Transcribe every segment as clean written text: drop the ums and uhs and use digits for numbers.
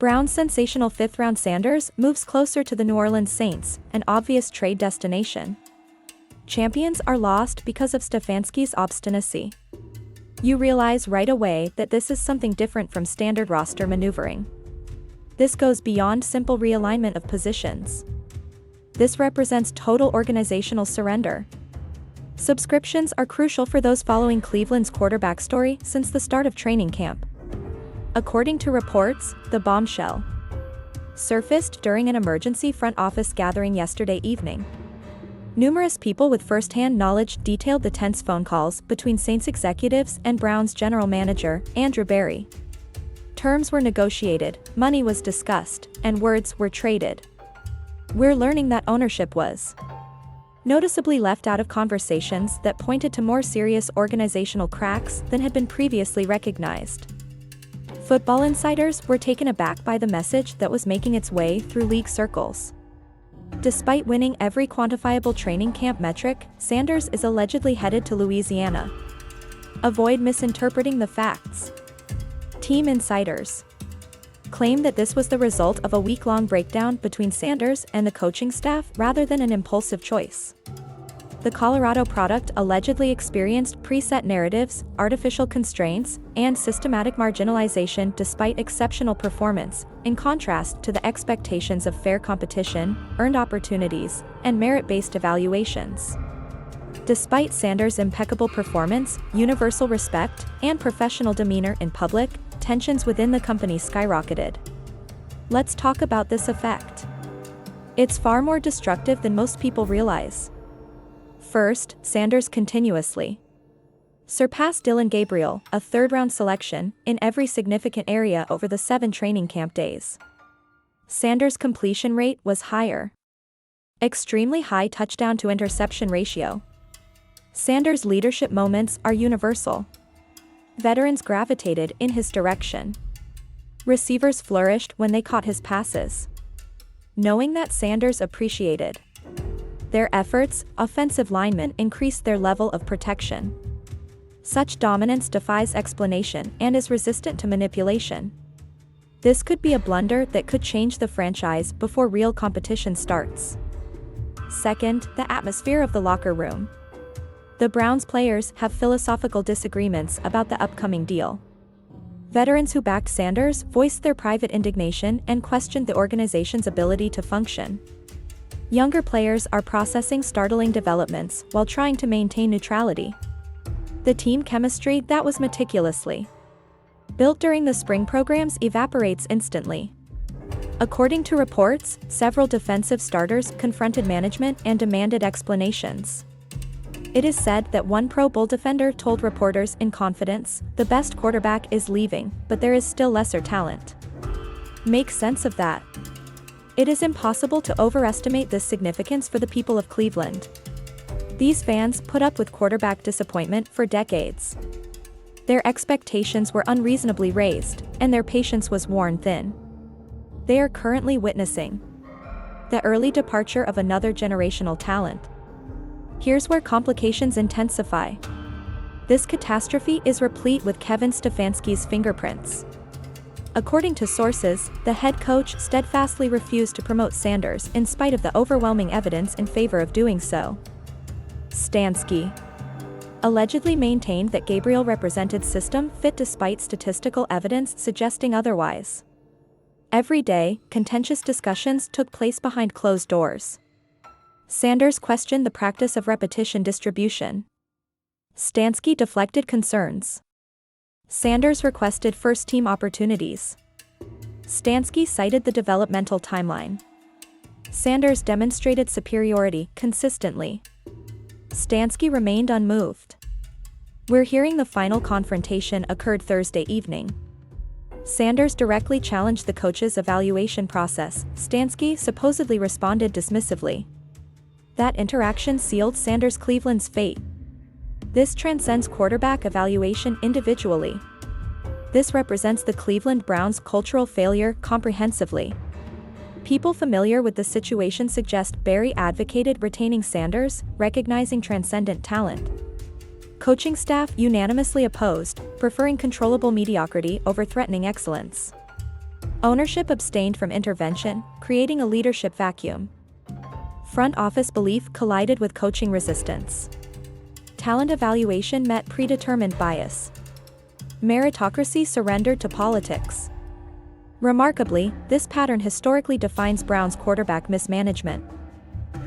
Brown's sensational fifth-round Sanders moves closer to the New Orleans Saints, an obvious trade destination. Champions are lost because of Stefanski's obstinacy. You realize right away that this is something different from standard roster maneuvering. This goes beyond simple realignment of positions. This represents total organizational surrender. Subscriptions are crucial for those following Cleveland's quarterback story since the start of training camp. According to reports, the bombshell surfaced during an emergency front office gathering yesterday evening. Numerous people with first-hand knowledge detailed the tense phone calls between Saints executives and Browns general manager, Andrew Berry. Terms were negotiated, money was discussed, and words were traded. We're learning that ownership was noticeably left out of conversations that pointed to more serious organizational cracks than had been previously recognized. Football insiders were taken aback by the message that was making its way through league circles. Despite winning every quantifiable training camp metric, Sanders is allegedly headed to Louisiana. Avoid misinterpreting the facts. Team insiders claim that this was the result of a week-long breakdown between Sanders and the coaching staff rather than an impulsive choice. The Colorado product allegedly experienced preset narratives, artificial constraints, and systematic marginalization despite exceptional performance, in contrast to the expectations of fair competition, earned opportunities, and merit-based evaluations. Despite Sanders' impeccable performance, universal respect, and professional demeanor in public, tensions within the company skyrocketed. Let's talk about this effect. It's far more destructive than most people realize. First, Sanders continuously surpassed Dillon Gabriel, a third-round selection, in every significant area over the 7 training camp days. Sanders' completion rate was higher. Extremely high touchdown-to-interception ratio. Sanders' leadership moments are universal. Veterans gravitated in his direction. Receivers flourished when they caught his passes. Knowing that Sanders appreciated their efforts, offensive linemen increased their level of protection. Such dominance defies explanation and is resistant to manipulation. This could be a blunder that could change the franchise before real competition starts. Second, the atmosphere of the locker room. The Browns players have philosophical disagreements about the upcoming deal. Veterans who backed Sanders voiced their private indignation and questioned the organization's ability to function. Younger players are processing startling developments while trying to maintain neutrality. The team chemistry that was meticulously built during the spring programs evaporates instantly. According to reports, several defensive starters confronted management and demanded explanations. It is said that one Pro Bowl defender told reporters in confidence, "The best quarterback is leaving, but there is still lesser talent." Make sense of that. It is impossible to overestimate this significance for the people of Cleveland. These fans put up with quarterback disappointment for decades. Their expectations were unreasonably raised, and their patience was worn thin. They are currently witnessing the early departure of another generational talent. Here's where complications intensify. This catastrophe is replete with Kevin Stefanski's fingerprints. According to sources, the head coach steadfastly refused to promote Sanders in spite of the overwhelming evidence in favor of doing so. Stefanski allegedly maintained that Gabriel represented system fit despite statistical evidence suggesting otherwise. Every day, contentious discussions took place behind closed doors. Sanders questioned the practice of repetition distribution. Stefanski deflected concerns. Sanders requested first-team opportunities. Stefanski cited the developmental timeline. Sanders demonstrated superiority consistently. Stefanski remained unmoved. We're hearing the final confrontation occurred Thursday evening. Sanders directly challenged the coach's evaluation process. Stefanski supposedly responded dismissively. That interaction sealed Sanders' Cleveland's fate. This transcends quarterback evaluation individually. This represents the Cleveland Browns' cultural failure comprehensively. People familiar with the situation suggest Berry advocated retaining Sanders, recognizing transcendent talent. Coaching staff unanimously opposed, preferring controllable mediocrity over threatening excellence. Ownership abstained from intervention, creating a leadership vacuum. Front office belief collided with coaching resistance. Talent evaluation met predetermined bias. Meritocracy surrendered to politics. Remarkably, this pattern historically defines Brown's quarterback mismanagement.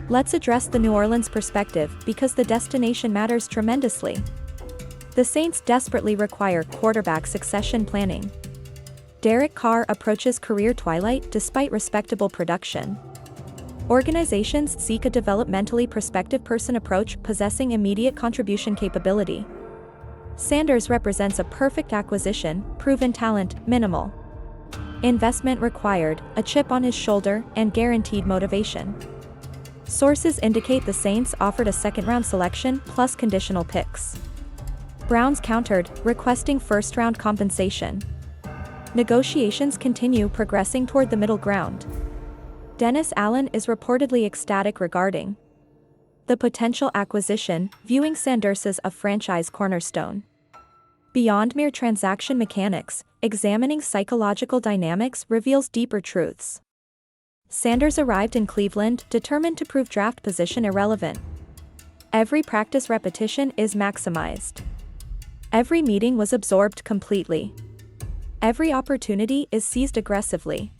Let's address the New Orleans perspective because the destination matters tremendously. The Saints desperately require quarterback succession planning. Derek Carr approaches career twilight despite respectable production. Organizations seek a developmentally prospective person approach possessing immediate contribution capability. Sanders represents a perfect acquisition, proven talent, minimal. Investment required, a chip on his shoulder, and guaranteed motivation. Sources indicate the Saints offered a second-round selection plus conditional picks. Browns countered, requesting first-round compensation. Negotiations continue progressing toward the middle ground. Dennis Allen is reportedly ecstatic regarding the potential acquisition, viewing Sanders as a franchise cornerstone. Beyond mere transaction mechanics, examining psychological dynamics reveals deeper truths. Sanders arrived in Cleveland determined to prove draft position irrelevant. Every practice repetition is maximized. Every meeting was absorbed completely. Every opportunity is seized aggressively.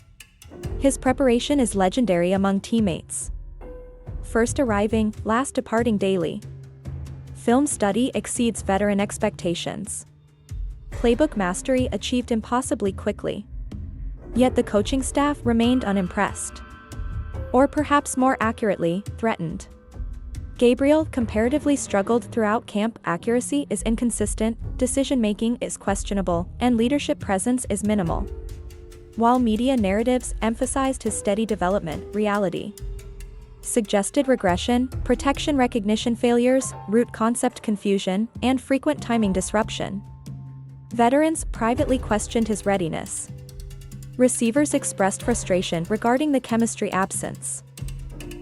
His preparation is legendary among teammates. First arriving, last departing daily. Film study exceeds veteran expectations. Playbook mastery achieved impossibly quickly. Yet the coaching staff remained unimpressed. Or perhaps more accurately, threatened. Gabriel comparatively struggled throughout camp. Accuracy is inconsistent, decision-making is questionable, and leadership presence is minimal. While media narratives emphasized his steady development, reality suggested regression, protection recognition failures, root concept confusion, and frequent timing disruption. Veterans privately questioned his readiness. Receivers expressed frustration regarding the chemistry absence.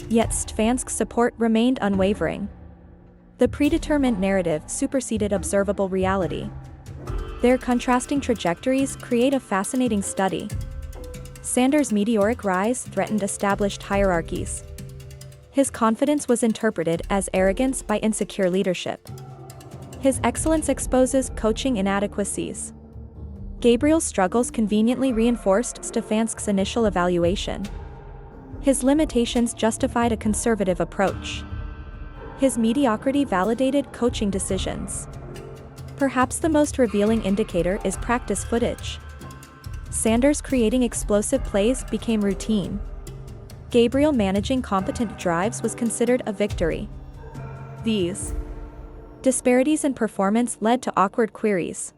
Yet Stefanski's support remained unwavering. The predetermined narrative superseded observable reality. Their contrasting trajectories create a fascinating study. Sanders' meteoric rise threatened established hierarchies. His confidence was interpreted as arrogance by insecure leadership. His excellence exposes coaching inadequacies. Gabriel's struggles conveniently reinforced Stefanski's initial evaluation. His limitations justified a conservative approach. His mediocrity validated coaching decisions. Perhaps the most revealing indicator is practice footage. Sanders creating explosive plays became routine. Gabriel managing competent drives was considered a victory. These disparities in performance led to awkward queries.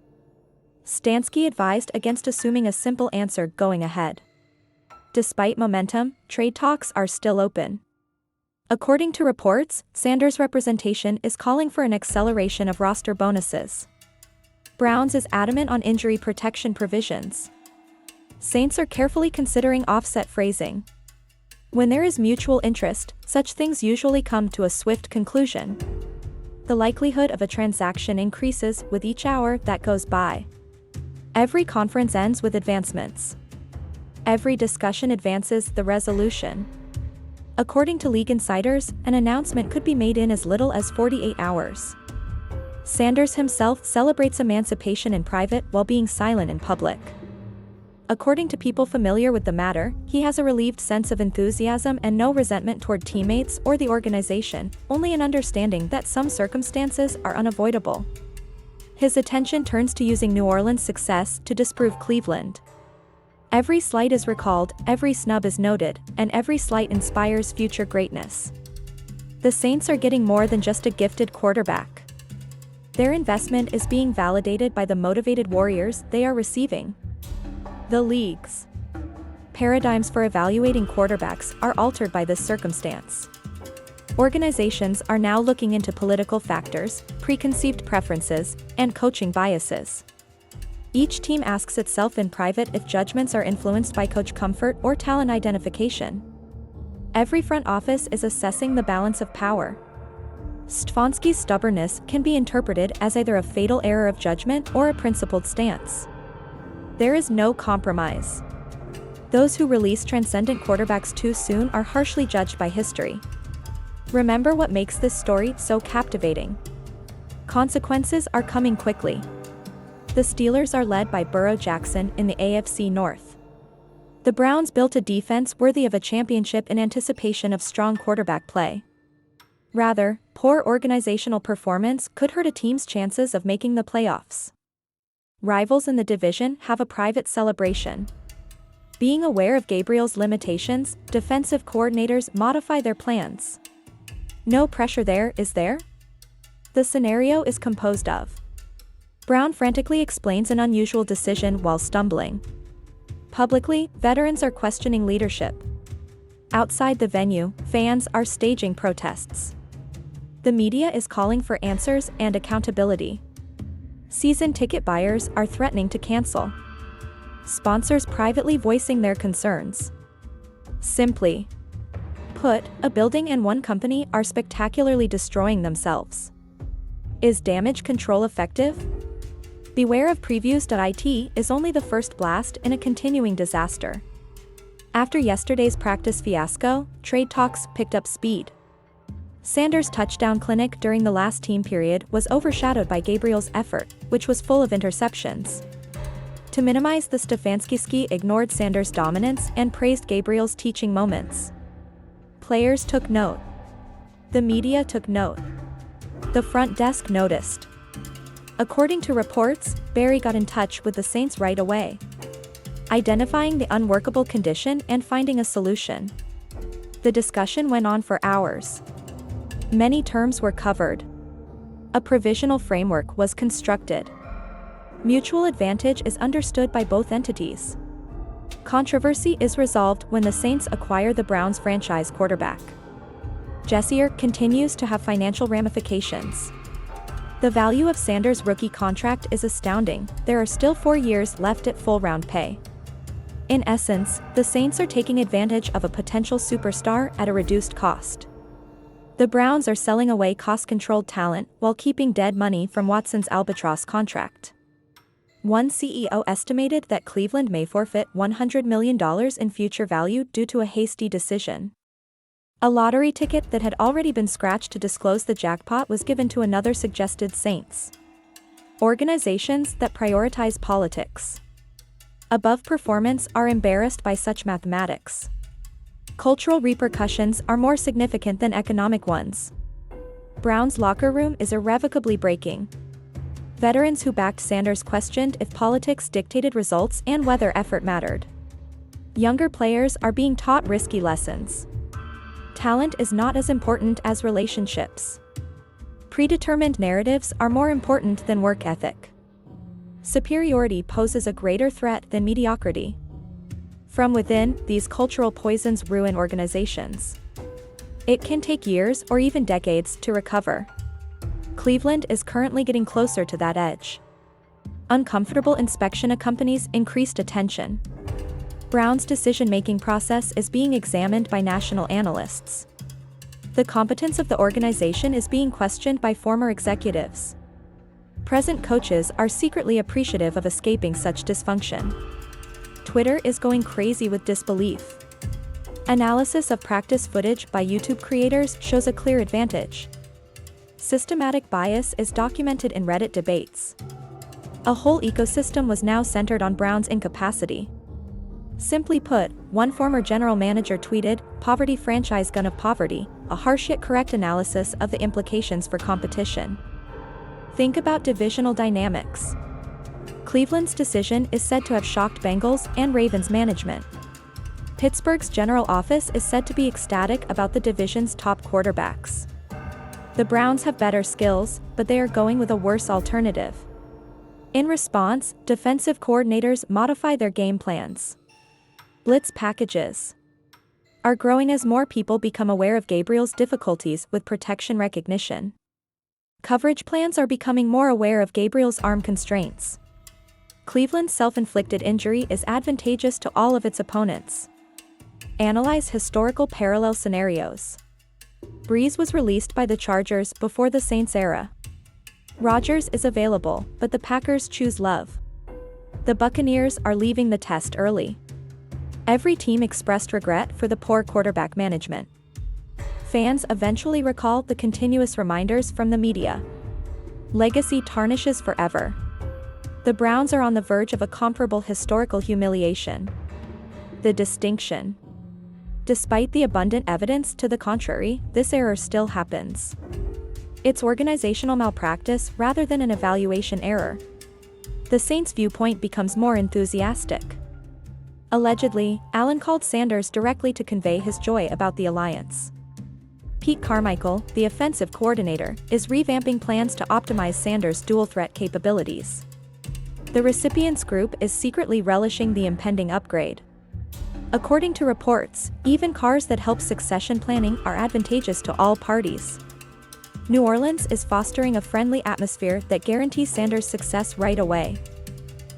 Stefanski advised against assuming a simple answer going ahead. Despite momentum, trade talks are still open. According to reports, Sanders' representation is calling for an acceleration of roster bonuses. Browns is adamant on injury protection provisions. Saints are carefully considering offset phrasing. When there is mutual interest, such things usually come to a swift conclusion. The likelihood of a transaction increases with each hour that goes by. Every conference ends with advancements. Every discussion advances the resolution. According to league insiders, an announcement could be made in as little as 48 hours. Sanders himself celebrates emancipation in private while being silent in public. According to people familiar with the matter, he has a relieved sense of enthusiasm and no resentment toward teammates or the organization, only an understanding that some circumstances are unavoidable. His attention turns to using New Orleans' success to disprove Cleveland. Every slight is recalled, every snub is noted, and every slight inspires future greatness. The Saints are getting more than just a gifted quarterback. Their investment is being validated by the motivated warriors they are receiving. The league's paradigms for evaluating quarterbacks are altered by this circumstance. Organizations are now looking into political factors, preconceived preferences, and coaching biases. Each team asks itself in private if judgments are influenced by coach comfort or talent identification. Every front office is assessing the balance of power. Stefanski's stubbornness can be interpreted as either a fatal error of judgment or a principled stance. There is no compromise. Those who release transcendent quarterbacks too soon are harshly judged by history. Remember what makes this story so captivating. Consequences are coming quickly. The Steelers are led by Burrow Jackson in the AFC North. The Browns built a defense worthy of a championship in anticipation of strong quarterback play. Rather, poor organizational performance could hurt a team's chances of making the playoffs. Rivals in the division have a private celebration. Being aware of Gabriel's limitations, defensive coordinators modify their plans. No pressure there, is there? The scenario is composed of. Brown frantically explains an unusual decision while stumbling. Publicly, veterans are questioning leadership. Outside the venue, fans are staging protests. The media is calling for answers and accountability. Season ticket buyers are threatening to cancel. Sponsors privately voicing their concerns. Simply put, a building and one company are spectacularly destroying themselves. Is damage control effective? Beware of previews.it is only the first blast in a continuing disaster. After yesterday's practice fiasco, trade talks picked up speed. Sanders' touchdown clinic during the last team period was overshadowed by Gabriel's effort, which was full of interceptions. To minimize the Stefanski ignored Sanders' dominance and praised Gabriel's teaching moments. Players took note. The media took note. The front desk noticed. According to reports, Barry got in touch with the Saints right away, identifying the unworkable condition and finding a solution. The discussion went on for hours. Many terms were covered. A provisional framework was constructed. Mutual advantage is understood by both entities. Controversy is resolved when the Saints acquire the Browns' franchise quarterback. Shedeur continues to have financial ramifications. The value of Sanders' rookie contract is astounding. There are still 4 years left at full round pay. In essence, the Saints are taking advantage of a potential superstar at a reduced cost. The Browns are selling away cost-controlled talent while keeping dead money from Watson's albatross contract. One CEO estimated that Cleveland may forfeit $100 million in future value due to a hasty decision. A lottery ticket that had already been scratched to disclose the jackpot was given to another suggested Saints. Organizations that prioritize politics above performance are embarrassed by such mathematics. Cultural repercussions are more significant than economic ones. Brown's locker room is irrevocably breaking. Veterans who backed Sanders questioned if politics dictated results and whether effort mattered. Younger players are being taught risky lessons. Talent is not as important as relationships. Predetermined narratives are more important than work ethic. Superiority poses a greater threat than mediocrity. From within, these cultural poisons ruin organizations. It can take years or even decades to recover. Cleveland is currently getting closer to that edge. Uncomfortable inspection accompanies increased attention. Brown's decision-making process is being examined by national analysts. The competence of the organization is being questioned by former executives. Present coaches are secretly appreciative of escaping such dysfunction. Twitter is going crazy with disbelief. Analysis of practice footage by YouTube creators shows a clear advantage. Systematic bias is documented in Reddit debates. A whole ecosystem was now centered on Brown's incapacity. Simply put, one former general manager tweeted, "Poverty franchise gun of poverty," a harsh yet correct analysis of the implications for competition. Think about divisional dynamics. Cleveland's decision is said to have shocked Bengals and Ravens management. Pittsburgh's general office is said to be ecstatic about the division's top quarterbacks. The Browns have better skills, but they are going with a worse alternative. In response, defensive coordinators modify their game plans. Blitz packages are growing as more people become aware of Gabriel's difficulties with protection recognition. Coverage plans are becoming more aware of Gabriel's arm constraints. Cleveland's self-inflicted injury is advantageous to all of its opponents. Analyze historical parallel scenarios. Breeze was released by the Chargers before the Saints era. Rodgers is available, but the Packers choose Love. The Buccaneers are leaving the test early. Every team expressed regret for the poor quarterback management. Fans eventually recalled the continuous reminders from the media. Legacy tarnishes forever. The Browns are on the verge of a comparable historical humiliation. The distinction. Despite the abundant evidence to the contrary, this error still happens. It's organizational malpractice rather than an evaluation error. The Saints' viewpoint becomes more enthusiastic. Allegedly, Allen called Sanders directly to convey his joy about the alliance. Pete Carmichael, the offensive coordinator, is revamping plans to optimize Sanders' dual-threat capabilities. The recipients group is secretly relishing the impending upgrade. According to reports, even cars that help succession planning are advantageous to all parties. New Orleans is fostering a friendly atmosphere that guarantees Sanders' success right away.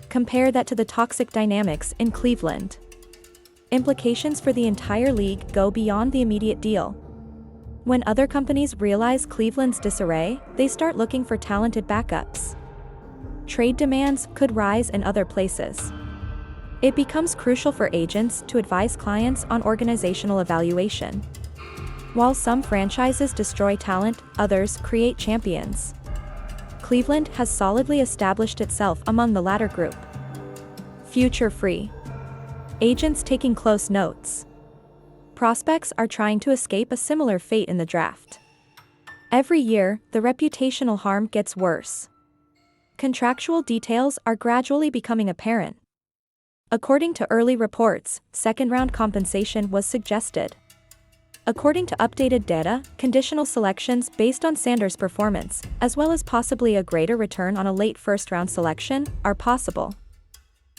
Compare that to the toxic dynamics in Cleveland. Implications for the entire league go beyond the immediate deal. When other companies realize Cleveland's disarray, they start looking for talented backups. Trade demands could rise in other places. It becomes crucial for agents to advise clients on organizational evaluation. While some franchises destroy talent, others create champions. Cleveland has solidly established itself among the latter group. Future free. Agents taking close notes. Prospects are trying to escape a similar fate in the draft. Every year, the reputational harm gets worse. Contractual details are gradually becoming apparent. According to early reports, second-round compensation was suggested. According to updated data, conditional selections based on Sanders' performance, as well as possibly a greater return on a late first-round selection, are possible.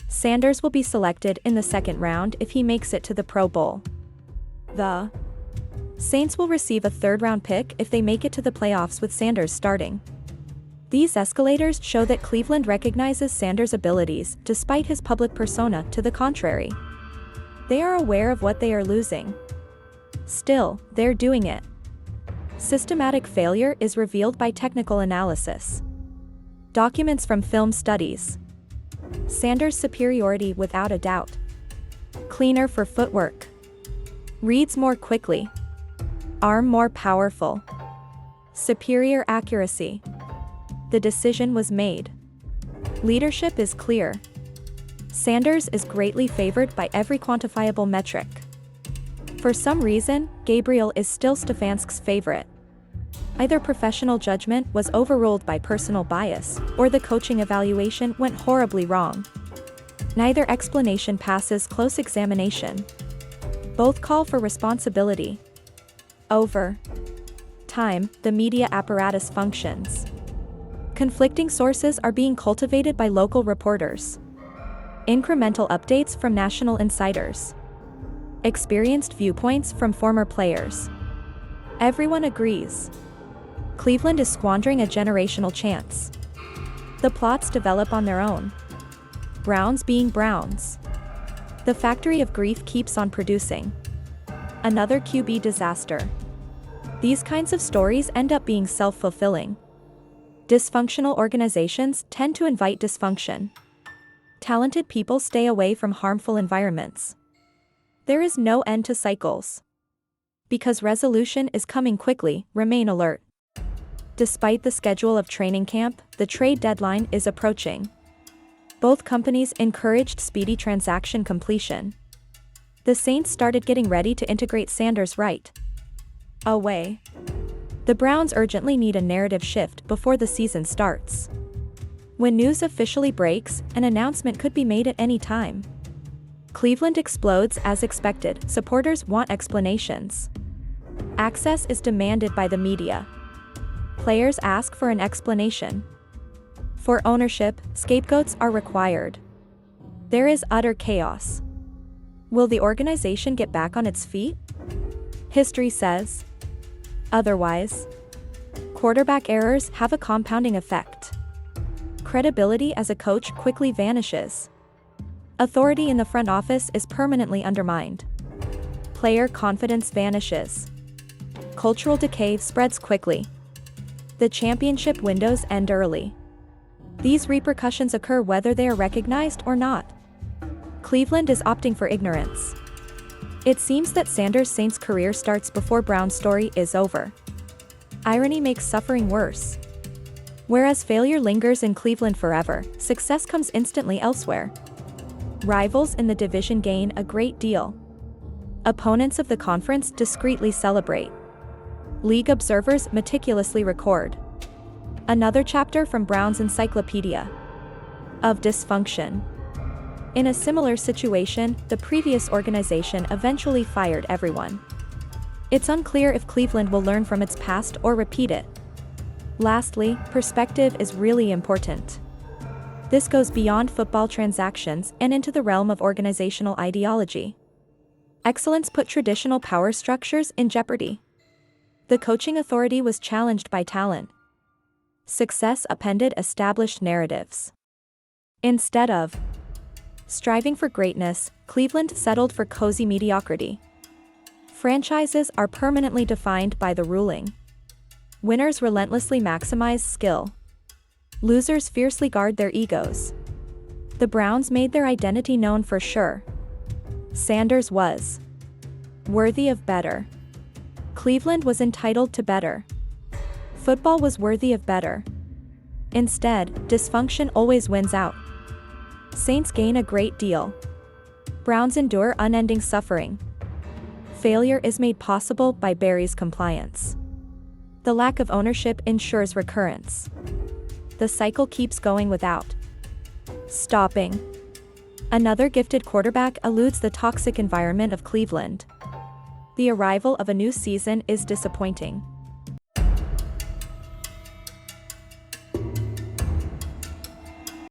Sanders will be selected in the second round if he makes it to the Pro Bowl. The Saints will receive a third-round pick if they make it to the playoffs with Sanders starting. These escalators show that Cleveland recognizes Sanders' abilities despite his public persona to the contrary. They are aware of what they are losing. Still, they're doing it. Systematic failure is revealed by technical analysis. Documents from film studies. Sanders' superiority without a doubt. Cleaner for footwork. Reads more quickly. Arm more powerful. Superior accuracy. The decision was made. Leadership is clear. Sanders is greatly favored by every quantifiable metric. For some reason, Gabriel is still Stefanski's favorite. Either professional judgment was overruled by personal bias, or the coaching evaluation went horribly wrong. Neither explanation passes close examination. Both call for responsibility. Over time, the media apparatus functions. Conflicting sources are being cultivated by local reporters. Incremental updates from national insiders. Experienced viewpoints from former players. Everyone agrees. Cleveland is squandering a generational chance. The plots develop on their own. Browns being Browns. The factory of grief keeps on producing. Another QB disaster. These kinds of stories end up being self-fulfilling. Dysfunctional organizations tend to invite dysfunction. Talented people stay away from harmful environments. There is no end to cycles. Because resolution is coming quickly, remain alert. Despite the schedule of training camp, the trade deadline is approaching. Both companies encouraged speedy transaction completion. The Saints started getting ready to integrate Sanders right away. The Browns urgently need a narrative shift before the season starts. When news officially breaks, an announcement could be made at any time. Cleveland explodes as expected. Supporters want explanations. Access is demanded by the media. Players ask for an explanation. For ownership, scapegoats are required. There is utter chaos. Will the organization get back on its feet? History says otherwise. Quarterback errors have a compounding effect. Credibility as a coach quickly vanishes. Authority in the front office is permanently undermined. Player confidence vanishes. Cultural decay spreads quickly. The championship windows end early. These repercussions occur whether they are recognized or not. Cleveland is opting for ignorance. It seems that Sanders' Saints career starts before Brown's story is over. Irony makes suffering worse. Whereas failure lingers in Cleveland forever, success comes instantly elsewhere. Rivals in the division gain a great deal. Opponents of the conference discreetly celebrate. League observers meticulously record. Another chapter from Brown's encyclopedia of dysfunction. In a similar situation, the previous organization eventually fired everyone. It's unclear if Cleveland will learn from its past or repeat it. Lastly, perspective is really important. This goes beyond football transactions and into the realm of organizational ideology. Excellence put traditional power structures in jeopardy. The coaching authority was challenged by talent. Success upended established narratives. Instead of striving for greatness, Cleveland settled for cozy mediocrity. Franchises are permanently defined by the ruling. Winners relentlessly maximize skill. Losers fiercely guard their egos. The Browns made their identity known for sure. Sanders was worthy of better. Cleveland was entitled to better. Football was worthy of better. Instead, dysfunction always wins out. Saints gain a great deal. Browns endure unending suffering. Failure is made possible by Barry's compliance. The lack of ownership ensures recurrence. The cycle keeps going without stopping. Another gifted quarterback eludes the toxic environment of Cleveland. The arrival of a new season is disappointing.